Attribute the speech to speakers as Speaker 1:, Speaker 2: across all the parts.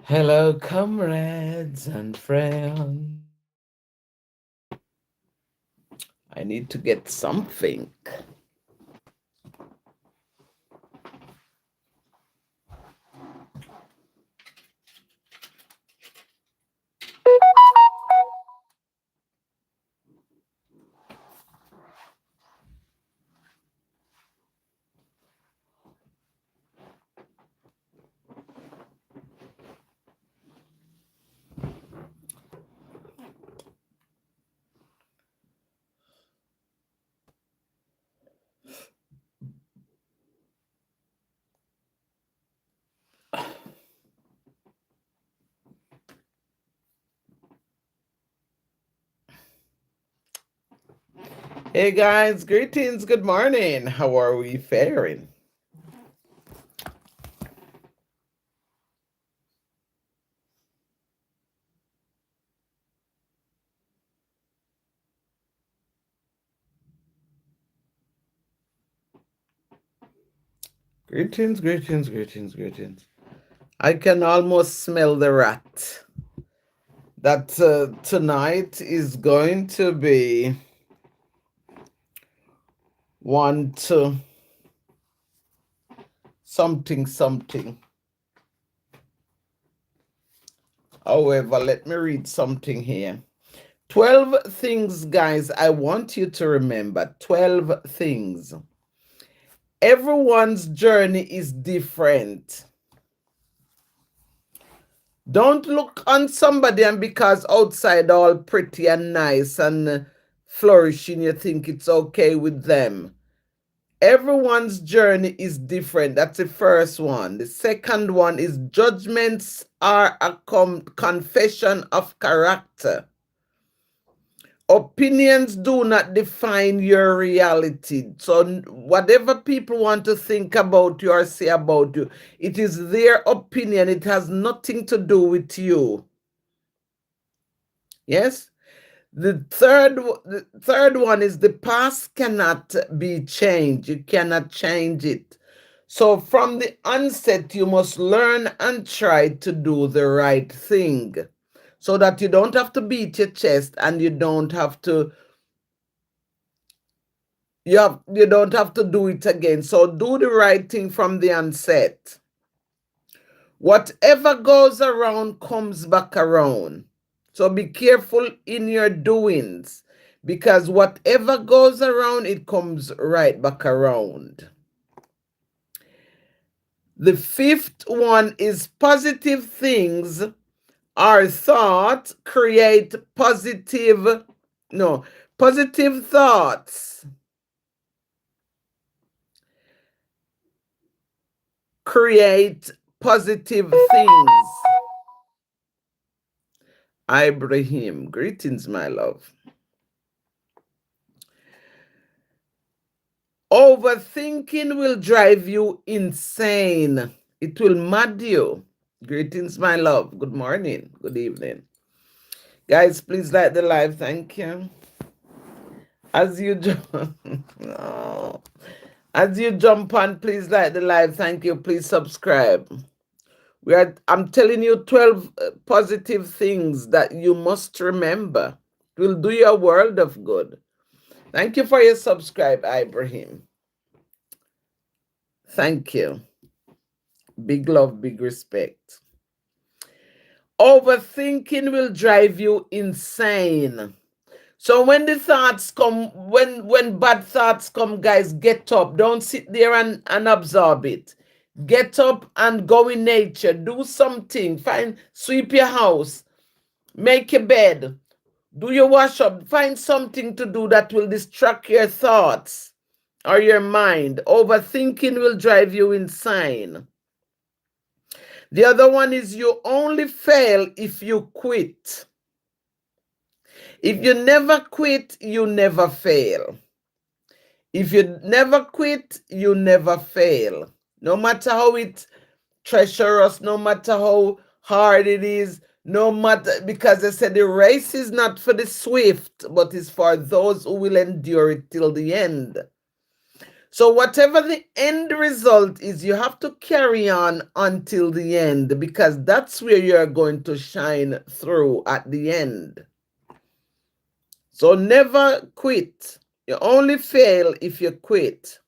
Speaker 1: Hello, comrades and friends. I need to get something. Hey guys, greetings, good morning. How are we faring? Greetings, greetings, greetings, greetings. I can almost smell the rat. That tonight is going to be one to something. However, let me read something here. 12 things, guys, I want you to remember. 12 things. Everyone's journey is different. Don't look on somebody and because outside all pretty and nice and flourishing, you think it's okay with them. Everyone's journey is different. That's the first one. The second one is judgments are a confession of character. Opinions do not define your reality. So whatever people want to think about you or say about you, it is their opinion. It has nothing to do with you. Yes? The third one is the past cannot be changed. You cannot change it. So from the onset, you must learn and try to do the right thing so that you don't have to beat your chest and you don't have to you don't have to do it again. So do the right thing from the onset. Whatever goes around comes back around. So be careful in your doings because whatever goes around, it comes right back around. The fifth one is positive things are thought create positive thoughts create positive things. Ibrahim, greetings, my love. Overthinking will drive you insane. It will mad you. Greetings, my love. Good morning. Good evening. Guys, please like the live. Thank you. As you as you jump on, please like the live. Thank you. Please subscribe. I'm telling you 12 positive things that you must remember. It will do you a world of good. Thank you for your subscribe, Ibrahim. Thank you. Big love, big respect. Overthinking will drive you insane. So when the thoughts come, when bad thoughts come, guys, get up. Don't sit there and absorb it. Get up and go in nature. Do something. Sweep your house. Make your bed. Do your wash up. Find something to do that will distract your thoughts or your mind. Overthinking will drive you insane. The other one is you only fail if you quit. If you never quit, you never fail. If you never quit, you never fail. No matter how it treacherous, no matter how hard it is, no matter, because they said the race is not for the swift, but is for those who will endure it till the end. So whatever the end result is, you have to carry on until the end, because that's where you're going to shine through at the end. So never quit. You only fail if you quit.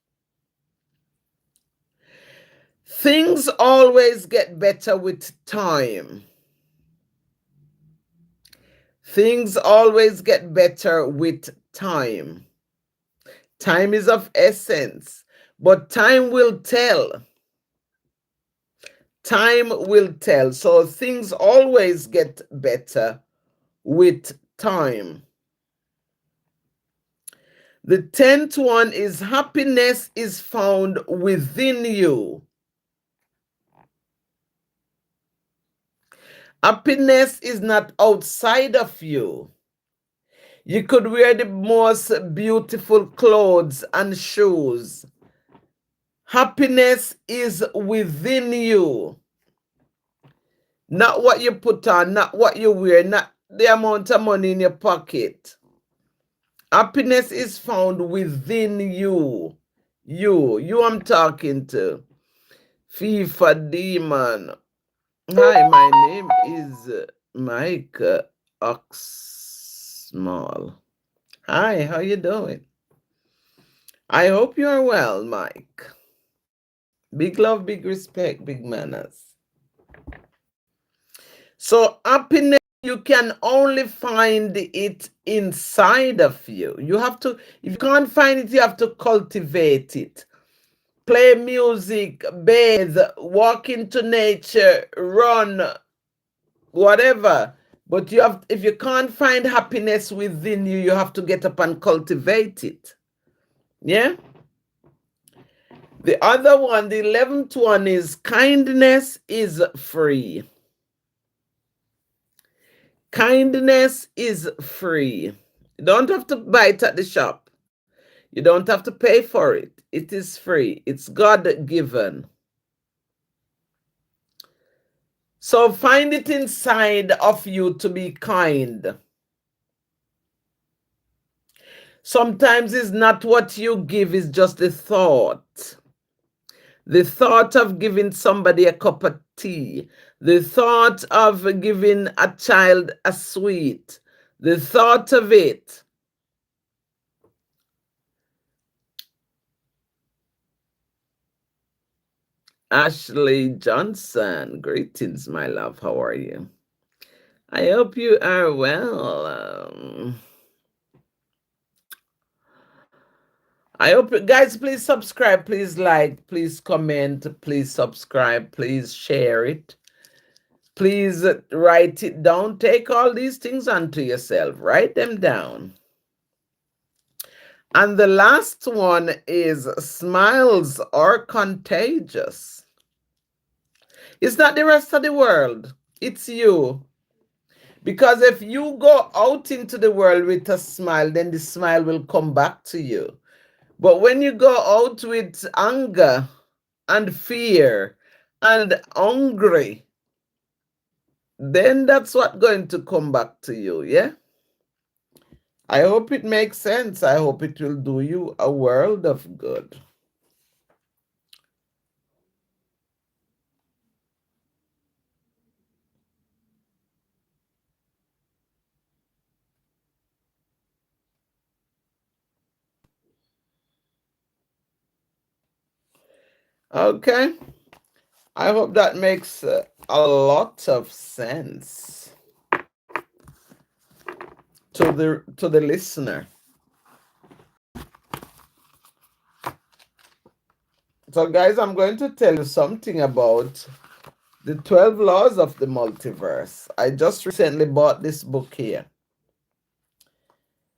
Speaker 1: Things always get better with time. Things always get better with time. Time is of essence, but time will tell. Time will tell. So things always get better with time. The 10th one is happiness is found within you. Happiness is not outside of you. You could wear the most beautiful clothes and shoes. Happiness is within you. Not what you put on, not what you wear, not the amount of money in your pocket. Happiness is found within you. You I'm talking to. FIFA Demon. Hi, my name is Mike Oxmall. Hi, how you doing? I hope you are well, Mike. Big love, big respect, big manners. So happiness, you can only find it inside of you. You have to, if you can't find it, you have to cultivate it. Play music, bathe, walk into nature, run, whatever. But you have, if you can't find happiness within you, you have to get up and cultivate it. Yeah? The other one, the 11th one is kindness is free. Kindness is free. You don't have to buy it at the shop. You don't have to pay for it. It is free. It's God-given. So find it inside of you to be kind. Sometimes it's not what you give, it's just the thought. The thought of giving somebody a cup of tea. The thought of giving a child a sweet. The thought of it. Ashley Johnson, greetings, my love. How are you? I hope you are well. I hope, guys, please subscribe, please like, please comment, please subscribe, please share it. Please write it down. Take all these things unto yourself. Write them down. And the last one is smiles are contagious. It's not the rest of the world. It's you. Because if you go out into the world with a smile, then the smile will come back to you. But when you go out with anger and fear and hungry, then that's what's going to come back to you, yeah? I hope it makes sense. I hope it will do you a world of good. Okay. I hope that makes a lot of sense to the listener. So guys, I'm going to tell you something about the 12 laws of the multiverse. I just recently bought this book here.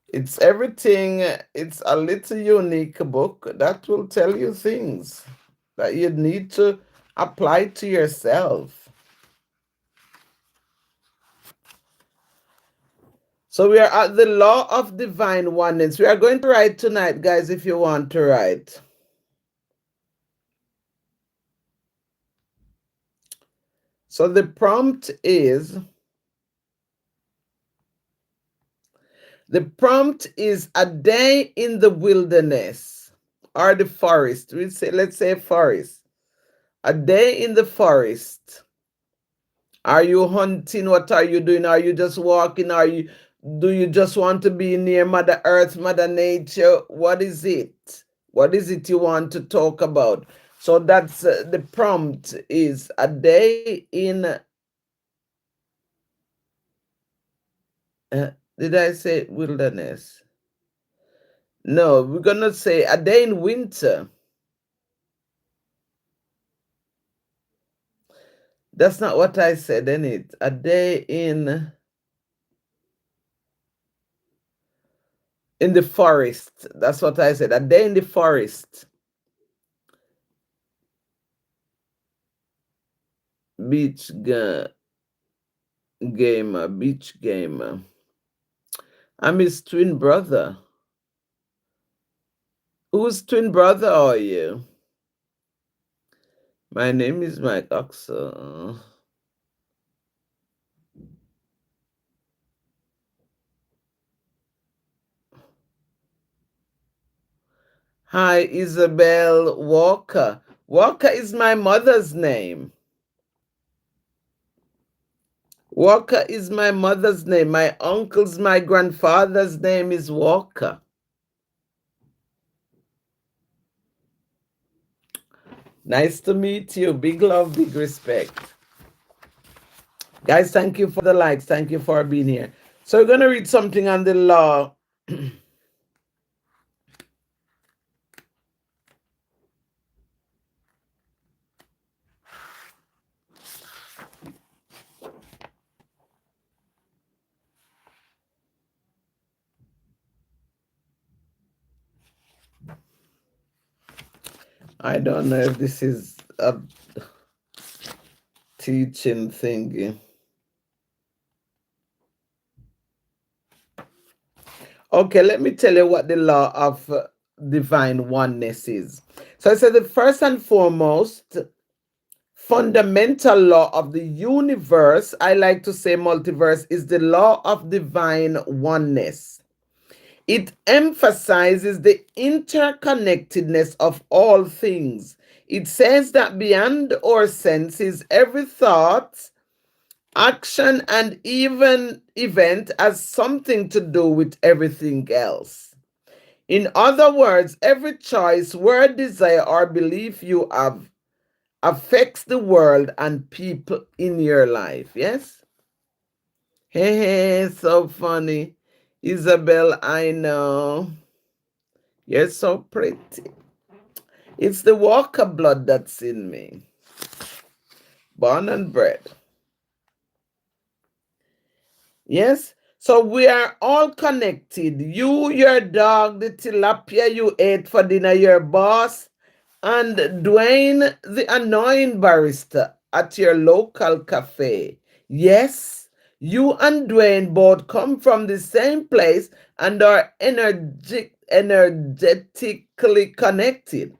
Speaker 1: It's everything. It's a little unique book that will tell you things that you need to apply to yourself. So we are at the law of divine oneness. We are going to write tonight, guys, if you want to write. So the prompt is a day in the wilderness. or the forest. Let's say forest. A day in the forest. Are you hunting? What are you doing? Are you just walking? Do you just want to be near Mother Earth, Mother Nature? What is it? What is it you want to talk about? So that's the prompt is a day in. Did I say wilderness? No, we're gonna say a day in winter. That's not what I said, in it. A day in the forest. That's what I said. A day in the forest. Beach gamer, beach gamer. I'm his twin brother. Whose twin brother are you? My name is Mike Oxel. Hi, Isabel Walker. Walker is my mother's name. Walker is my mother's name. My uncle's, my grandfather's name is Walker. Nice to meet you. Big love, big respect. Guys, thank you for the likes. Thank you for being here. So we're going to read something on the law. I don't know if this is a teaching thingy. Okay, let me tell you what the law of divine oneness is. So I said the first and foremost fundamental law of the universe, I like to say multiverse, is the law of divine oneness. It emphasizes the interconnectedness of all things. It says that beyond our senses, every thought, action, and even event has something to do with everything else. In other words, every choice, word, desire, or belief you have affects the world and people in your life. Yes? Hey, so funny. Isabel, I know. You're so pretty. It's the Walker blood that's in me. Born and bred. Yes? So we are all connected. You, your dog, the tilapia you ate for dinner, your boss, and Dwayne, the annoying barista at your local cafe. Yes, you and Dwayne both come from the same place and are energetically connected.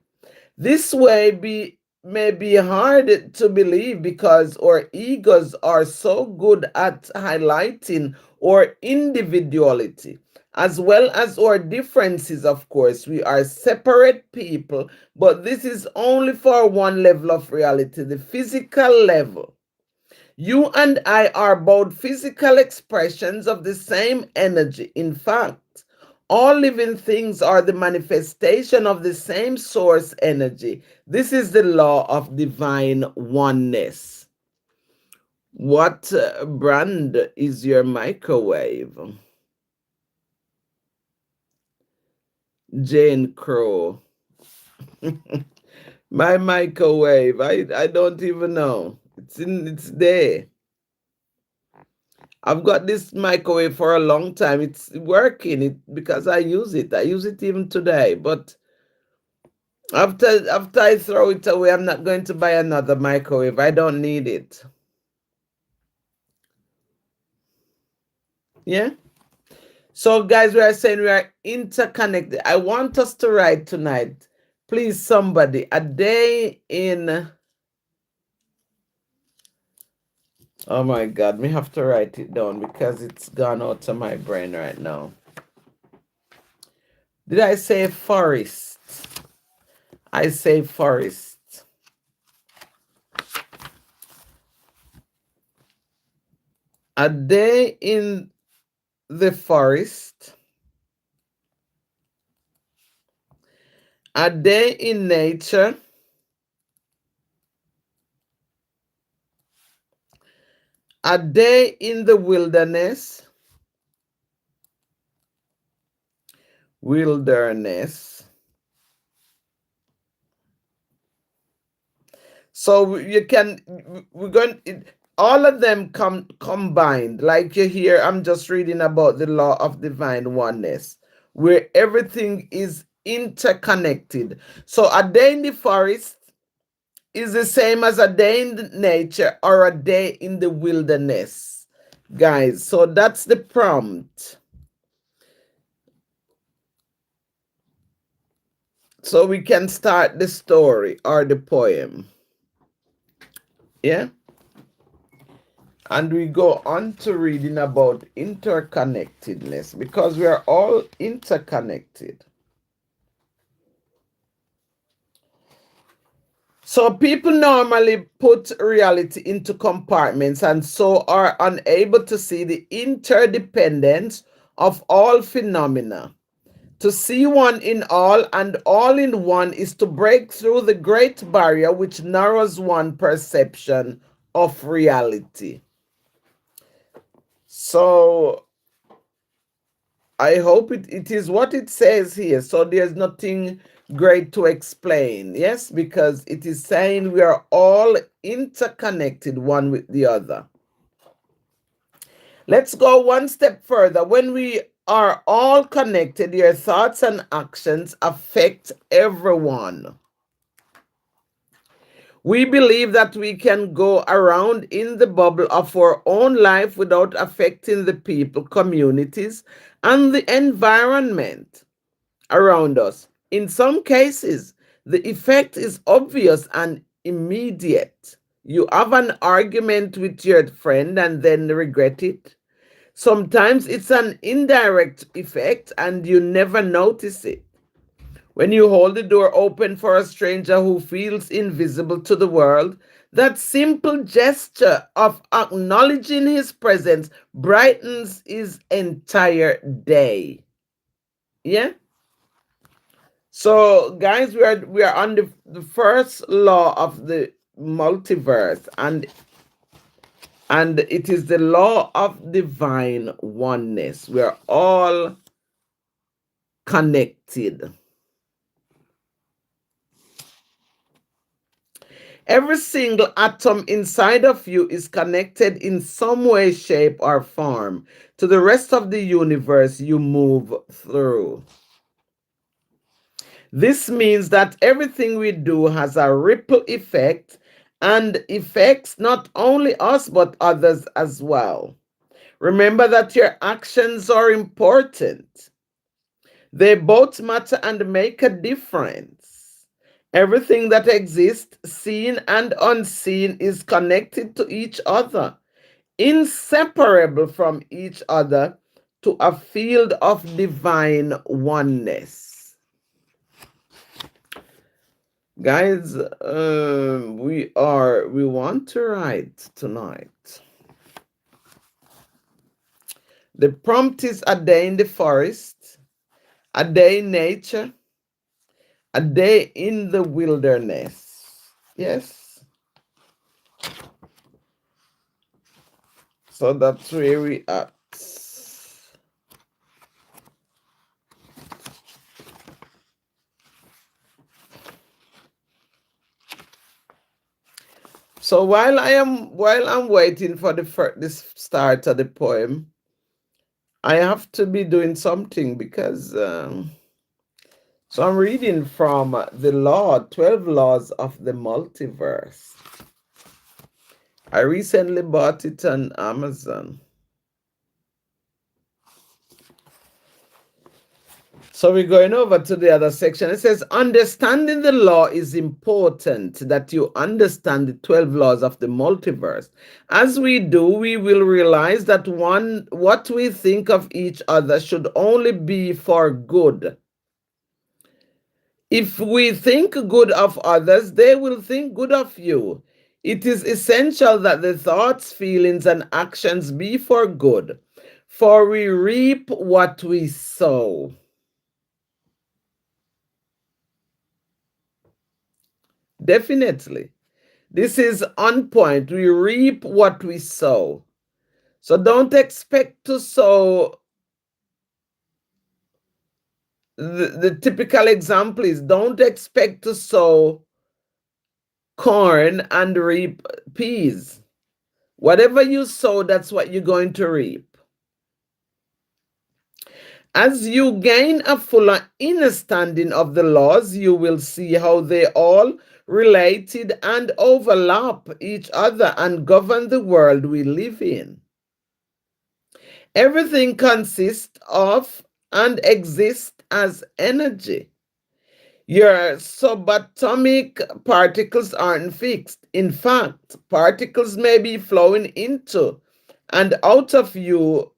Speaker 1: This may be hard to believe because our egos are so good at highlighting our individuality as well as our differences. Of course, we are separate people, but this is only for one level of reality, the physical level. You and I are both physical expressions of the same energy. In fact, all living things are the manifestation of the same source energy. This is the law of divine oneness. What brand is your microwave? Jane Crow. My microwave, I don't even know. It's there. I've got this microwave for a long time. It's working because I use it. I use it even today. But after I throw it away, I'm not going to buy another microwave. I don't need it. Yeah? So guys, we are saying we are interconnected. I want us to write tonight. Please, somebody, a day in... Oh my God, me have to write it down because it's gone out of my brain right now. Did I say forest? I say forest. A day in the forest. A day in nature. A day in the wilderness. Wilderness. So you can, we're going, all of them combined. Like you hear, I'm just reading about the law of divine oneness, where everything is interconnected. So a day in the forest is the same as a day in the nature or a day in the wilderness, guys. So that's the prompt. So we can start the story or the poem. Yeah. And we go on to reading about interconnectedness, because we are all interconnected. So people normally put reality into compartments and so are unable to see the interdependence of all phenomena. To see one in all and all in one is to break through the great barrier which narrows one perception of reality. So I hope it is what it says here. So there's nothing great to explain. Yes, because it is saying we are all interconnected one with the other. Let's go one step further. When we are all connected, your thoughts and actions affect everyone. We believe that we can go around in the bubble of our own life without affecting the people, communities, and the environment around us. In some cases, the effect is obvious and immediate. You have an argument with your friend and then regret it. Sometimes it's an indirect effect and you never notice it. When you hold the door open for a stranger who feels invisible to the world, that simple gesture of acknowledging his presence brightens his entire day. Yeah? So, guys, we are on the first law of the multiverse, and it is the law of divine oneness. We are all connected. Every single atom inside of you is connected in some way, shape, or form to the rest of the universe you move through. This means that everything we do has a ripple effect and affects not only us but others as well. Remember that your actions are important. They both matter and make a difference. Everything that exists, seen and unseen, is connected to each other, inseparable from each other, to a field of divine oneness. Guys, we want to write tonight. The prompt is a day in the forest, a day in nature, a day in the wilderness. Yes. So that's where we are. So while I'm waiting for this start of the poem, I have to be doing something because so I'm reading from the 12 laws of the multiverse. I recently bought it on Amazon. So we're going over to the other section. It says, understanding the law is important that you understand the 12 laws of the multiverse. As we do, we will realize that what we think of each other should only be for good. If we think good of others, they will think good of you. It is essential that the thoughts, feelings, and actions be for good, for we reap what we sow. Definitely. This is on point. We reap what we sow. So don't expect to sow. The typical example is don't expect to sow corn and reap peas. Whatever you sow, that's what you're going to reap. As you gain a fuller understanding of the laws, you will see how they all related and overlap each other and govern the world we live in. Everything consists of and exists as energy. Your subatomic particles aren't fixed. In fact, particles may be flowing into and out of you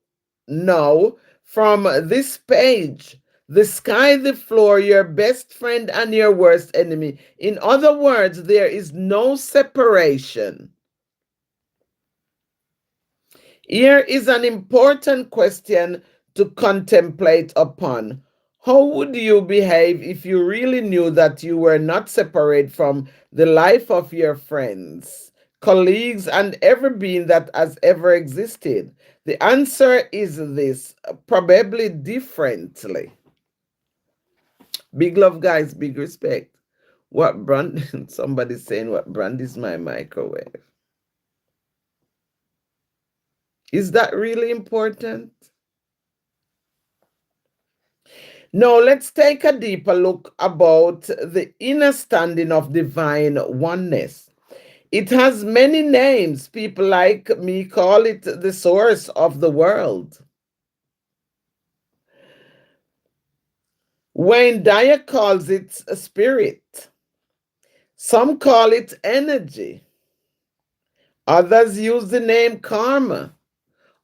Speaker 1: now from this page. The sky, the floor, your best friend and your worst enemy. In other words, there is no separation. Here is an important question to contemplate upon. How would you behave if you really knew that you were not separate from the life of your friends, colleagues, and every being that has ever existed? The answer is this: probably differently. Big love, guys, big respect. What brand? Somebody's saying, what brand is my microwave? Is that really important? Now let's take a deeper look about the understanding of divine oneness. It has many names. People like me call it the source of the world. Wayne Dyer calls it a spirit. Some call it energy. Others use the name karma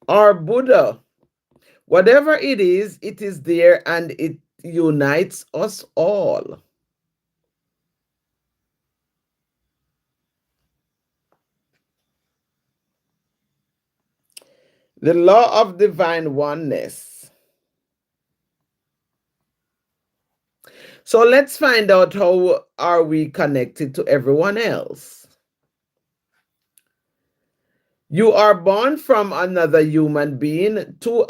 Speaker 1: or Buddha. Whatever it is there and it unites us all. The law of divine oneness. So let's find out how are we connected to everyone else. You are born from another human being, two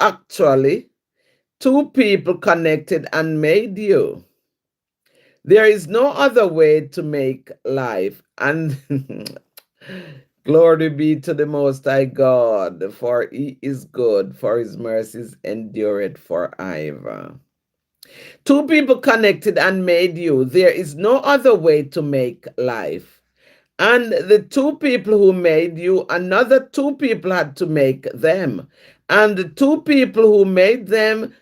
Speaker 1: people connected and made you. There is no other way to make life. And glory be to the Most High God, for he is good, for his mercies endureth forever. Two people connected and made you. There is no other way to make life. And the two people who made you, another two people had to make them. And the two people who made them,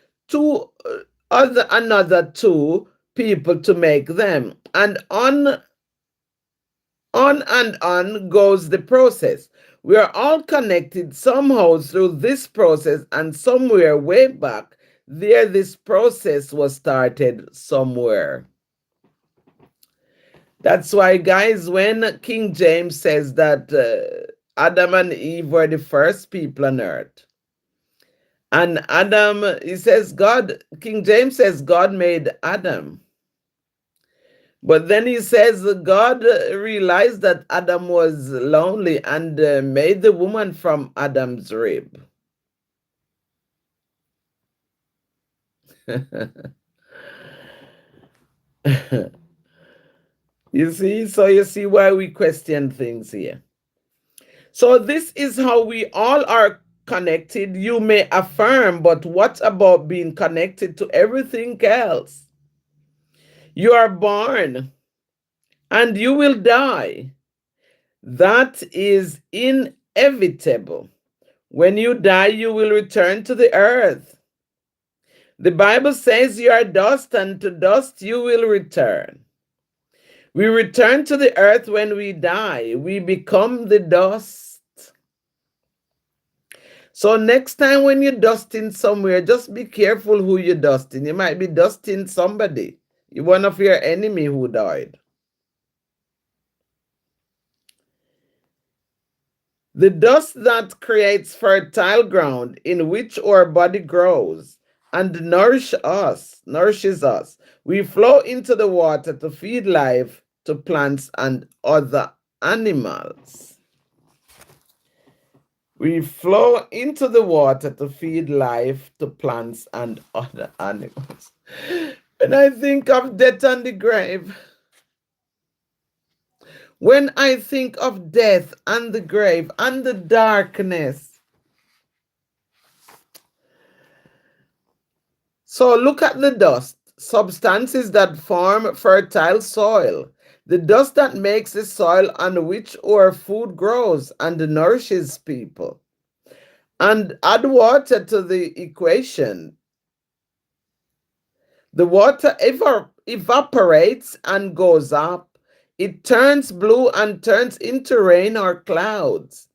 Speaker 1: another two people to make them. And on and on goes the process. We are all connected somehow through this process, and somewhere way back there, this process was started somewhere. That's why, guys, when King James says that Adam and Eve were the first people on earth, and Adam, he says King James says God made Adam. But then he says God realized that Adam was lonely and made the woman from Adam's rib. You see? So you see why we question things here. So this is how we all are connected. You may affirm, but what about being connected to everything else? You are born and you will die. That is inevitable. When you die, you will return to the earth. The Bible says you are dust, and to dust you will return. We return to the earth when we die. We become the dust. So next time when you're dusting somewhere, just be careful who you're dusting. You might be dusting somebody, one of your enemy who died. The dust that creates fertile ground in which our body grows and nourishes us. We flow into the water to feed life to plants and other animals. We flow into the water to feed life to plants and other animals. When I think of death and the grave, when I think of death and the grave and the darkness, so look at the dust, substances that form fertile soil, the dust that makes the soil on which our food grows and nourishes people. And add water to the equation. The water evaporates and goes up. It turns blue and turns into rain or clouds.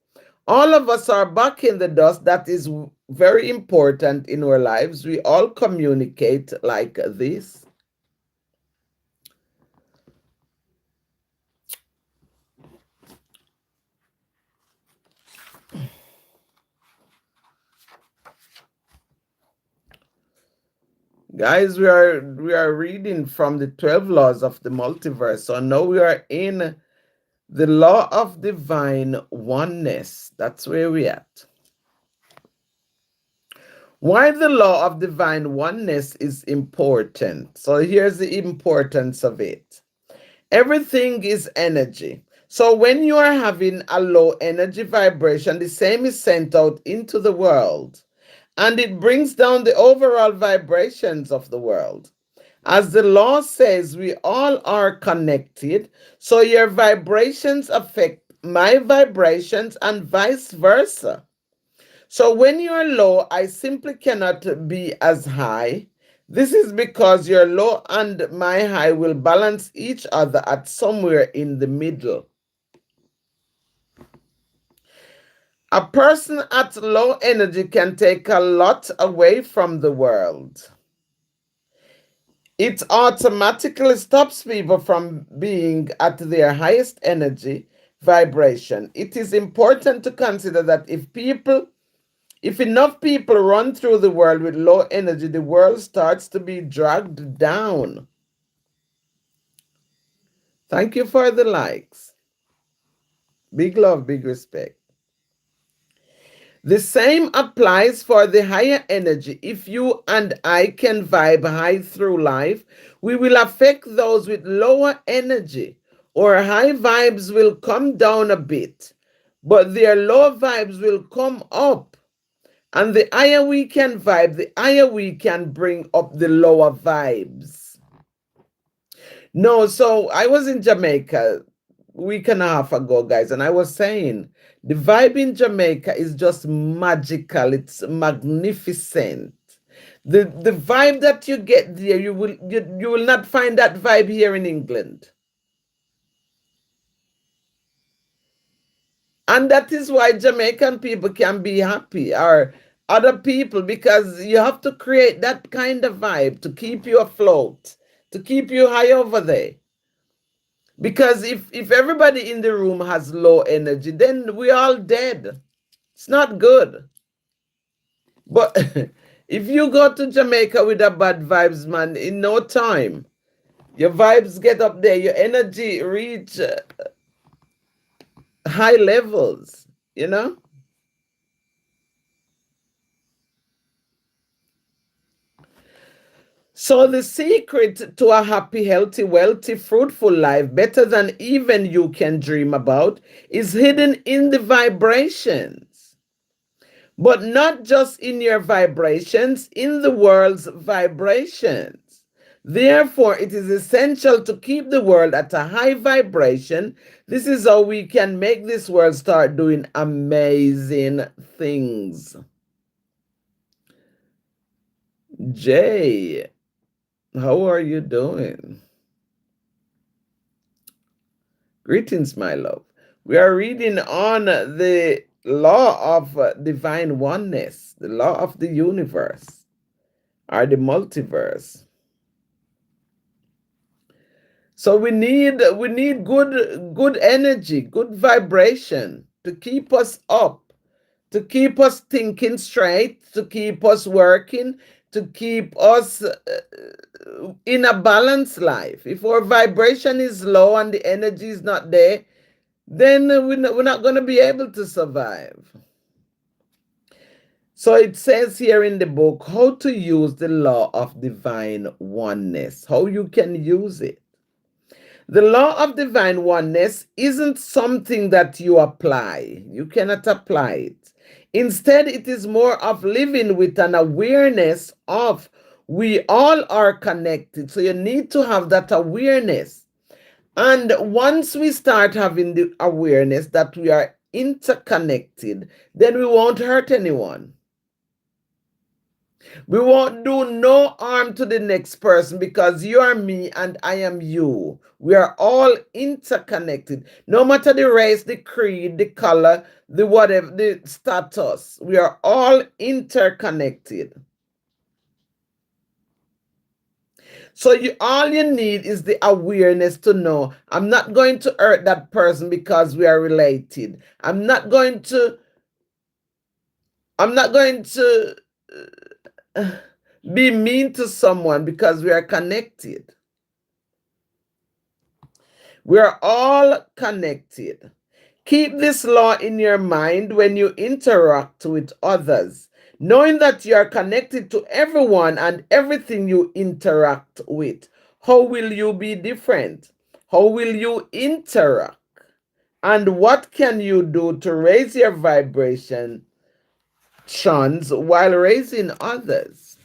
Speaker 1: All of us are back in the dust. That is very important in our lives. We all communicate like this. Guys, we are reading from the 12 laws of the multiverse. So now we are in the law of divine oneness. That's where we're at. Why the law of divine oneness is important. So here's the importance of it. Everything is energy. So when you are having a low energy vibration, the same is sent out into the world, and it brings down the overall vibrations of the world. As the law says, we all are connected. So your vibrations affect my vibrations and vice versa. So when you're low, I simply cannot be as high. This is because your low and my high will balance each other at somewhere in the middle. A person at low energy can take a lot away from the world. It automatically stops people from being at their highest energy vibration. It is important to consider that if enough people run through the world with low energy, the world starts to be dragged down. Thank you for the likes. Big love, big respect. The same applies for the higher energy. If you and I can vibe high through life, we will affect those with lower energy. Or high vibes will come down a bit, but their low vibes will come up. And the higher we can vibe, the higher we can bring up the lower vibes. No, so I was in Jamaica a week and a half ago, guys, and I was saying the vibe in Jamaica is just magical. It's magnificent. The vibe that you get there, you will not find that vibe here in England. And that is why Jamaican people can be happy, or other people, because you have to create that kind of vibe to keep you afloat, to keep you high over there. Because if everybody in the room has low energy, then we're all dead. It's not good. But if you go to Jamaica with a bad vibes, man, in no time, your vibes get up there, your energy reach high levels, you know? So the secret to a happy, healthy, wealthy, fruitful life, better than even you can dream about, is hidden in the vibrations. But not just in your vibrations, in the world's vibrations. Therefore, it is essential to keep the world at a high vibration. This is how we can make this world start doing amazing things. Jay, how are you doing? Greetings, my love. We are reading on the law of divine oneness, the law of the universe, or the multiverse. So we need good energy, good vibration to keep us up, to keep us thinking straight, to keep us working, to keep us in a balanced life. If our vibration is low and the energy is not there, then we're not going to be able to survive. So it says here in the book how to use the law of divine oneness, how you can use it. The law of divine oneness isn't something that you apply. You cannot apply it. Instead, it is more of living with an awareness of we all are connected. So you need to have that awareness. And once we start having the awareness that we are interconnected, then we won't hurt anyone. We won't do no harm to the next person because you are me and I am you. We are all interconnected. No matter the race, the creed, the color, the whatever, the status, we are all interconnected. So all you need is the awareness to know I'm not going to hurt that person because we are related. I'm not going to be mean to someone because we are connected. We are all connected. Keep this law in your mind when you interact with others, knowing that you are connected to everyone and everything you interact with. How will you be different? How will you interact? And what can you do to raise your vibrations while raising others?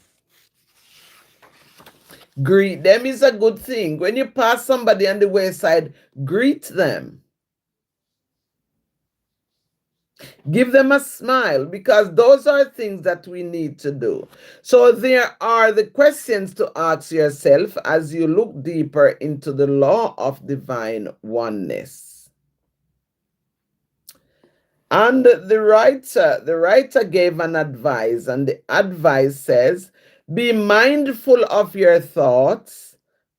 Speaker 1: Greet them is a good thing. When you pass somebody on the wayside, greet them. Give them a smile, because those are things that we need to do. So there are the questions to ask yourself as you look deeper into the law of divine oneness. And the writer gave an advice, and the advice says, be mindful of your thoughts,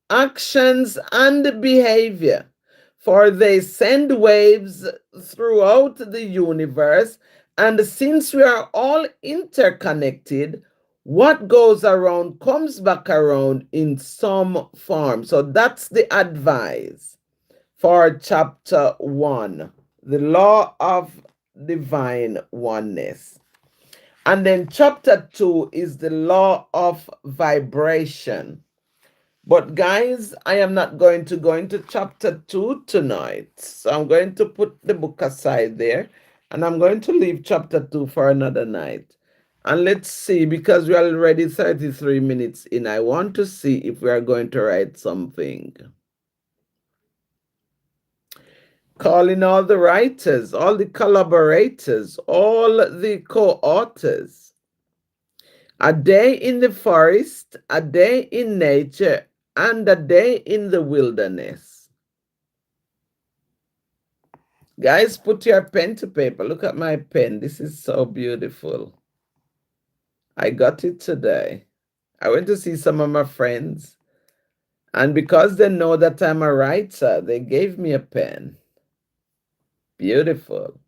Speaker 1: actions, and behavior, for they send waves throughout the universe. And since we are all interconnected, what goes around comes back around in some form. So that's the advice for chapter 1, the law of divine oneness. And then chapter 2 is the law of vibration. But guys, I am not going to go into chapter 2 tonight. So I'm going to put the book aside there, and I'm going to leave chapter 2 for another night. And let's see, because we're already 33 minutes in, I want to see if we are going to write something. Calling all the writers, all the collaborators, all the co-authors. A day in the forest, a day in nature, and a day in the wilderness. Guys, put your pen to paper. Look at my pen. This is so beautiful. I got it today. I went to see some of my friends, and because they know that I'm a writer, they gave me a pen. Beautiful.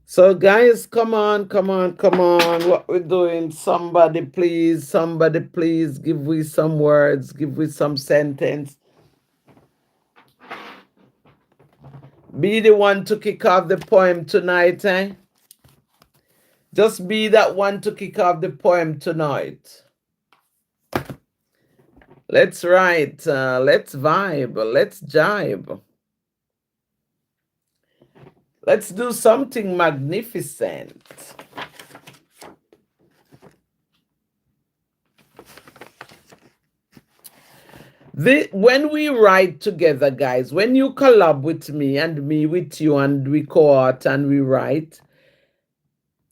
Speaker 1: So guys, come on. What we're doing, somebody please give we some words, give we some sentence. Be the one to kick off the poem tonight, eh? Just be that one to kick off the poem tonight. Let's write, let's vibe, let's jibe. Let's do something magnificent. When we write together, guys, when you collab with me and me with you and we co-author and we write,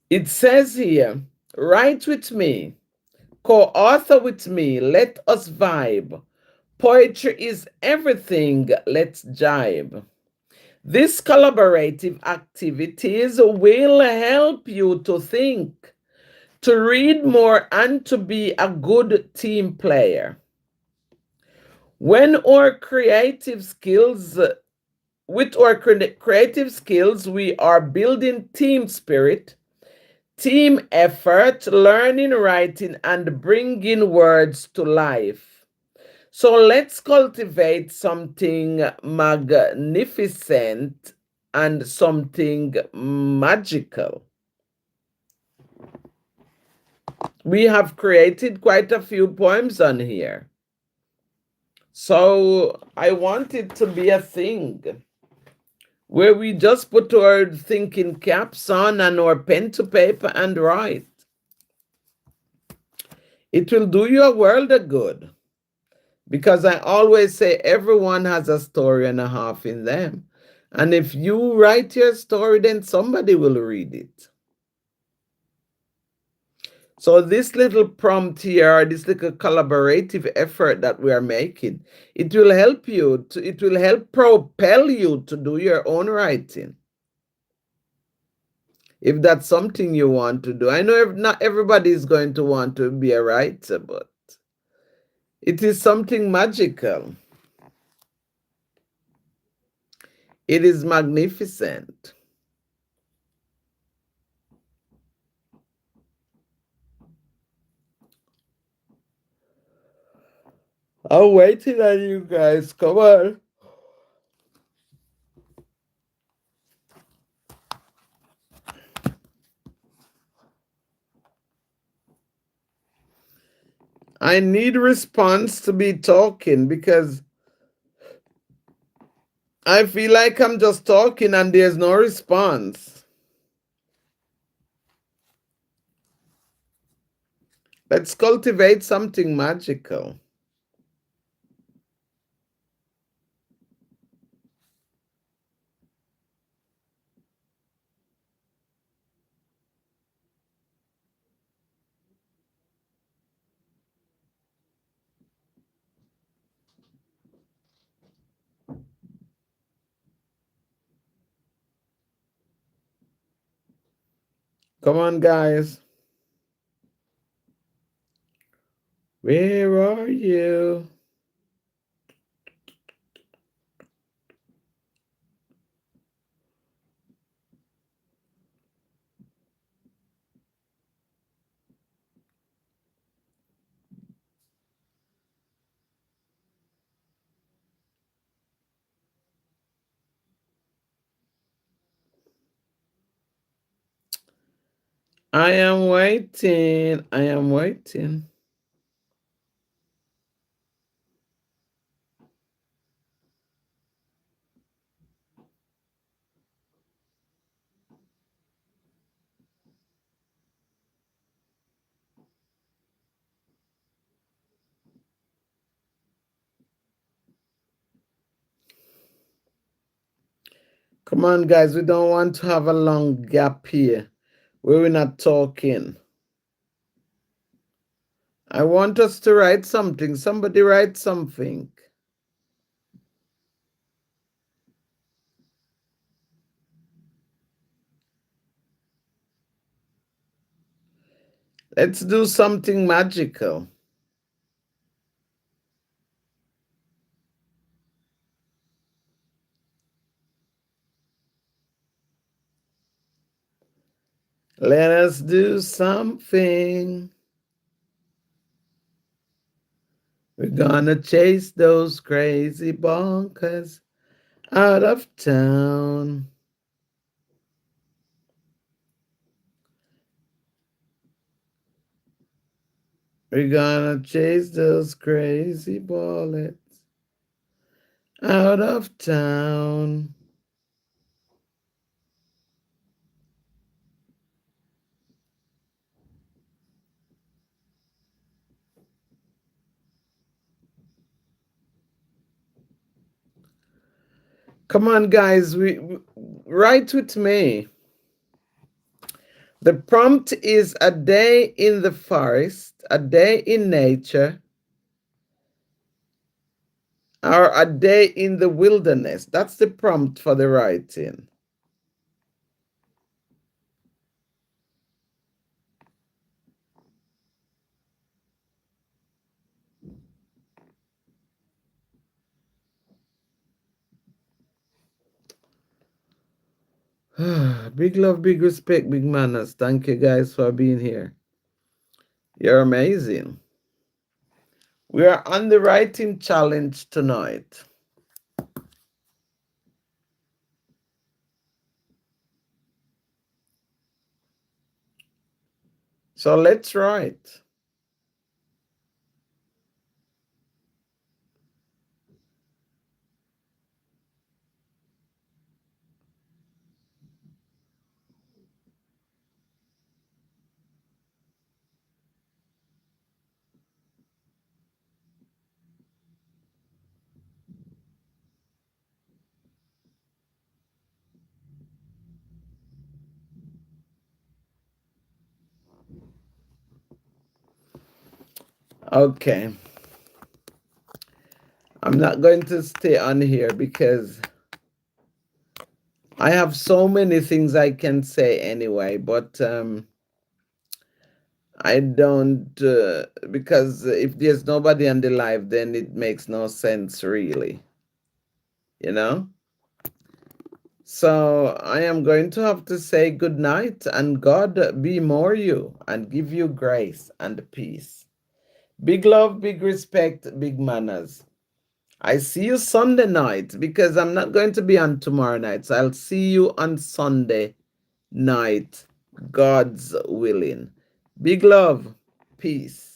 Speaker 1: it says here, write with me, co-author with me, let us vibe. Poetry is everything, let's jibe. These collaborative activities will help you to think, to read more, and to be a good team player. When our creative skills, with our creative skills, we are building team spirit, team effort, learning, writing, and bringing words to life. So let's cultivate something magnificent and something magical. We have created quite a few poems on here. So I want it to be a thing where we just put our thinking caps on and our pen to paper and write. It will do you a world of good because I always say everyone has a story and a half in them. And if you write your story, then somebody will read it. So this little prompt here, this little collaborative effort that we are making, it will help you to, it will help propel you to do your own writing. If that's something you want to do. I know not everybody is going to want to be a writer, but it is something magical. It is magnificent. I'm waiting on you guys. Come on. I need response to be talking because I feel like I'm just talking and there's no response. Let's cultivate something magical. Come on, guys. Where are you? I am waiting. I am waiting. Come on, guys. We don't want to have a long gap here where we're not talking. I want us to write something. Somebody write something. Let's do something magical. Let us do something. We're gonna chase those crazy bonkers out of town. We're gonna chase those crazy bullets out of town. Come on, guys, we write with me. The prompt is a day in the forest, a day in nature, or a day in the wilderness. That's the prompt for the writing. Big love, big respect, big manners. Thank you guys for being here. You're amazing. We are on the writing challenge tonight. So let's write. Okay. I'm not going to stay on here because I have so many things I can say anyway, but I don't, because if there's nobody on the live, then it makes no sense really, you know? So I am going to have to say good night and God be more you and give you grace and peace. Big love, big respect, big manners. I see you Sunday night because I'm not going to be on tomorrow night. So I'll see you on Sunday night, God's willing. Big love, peace.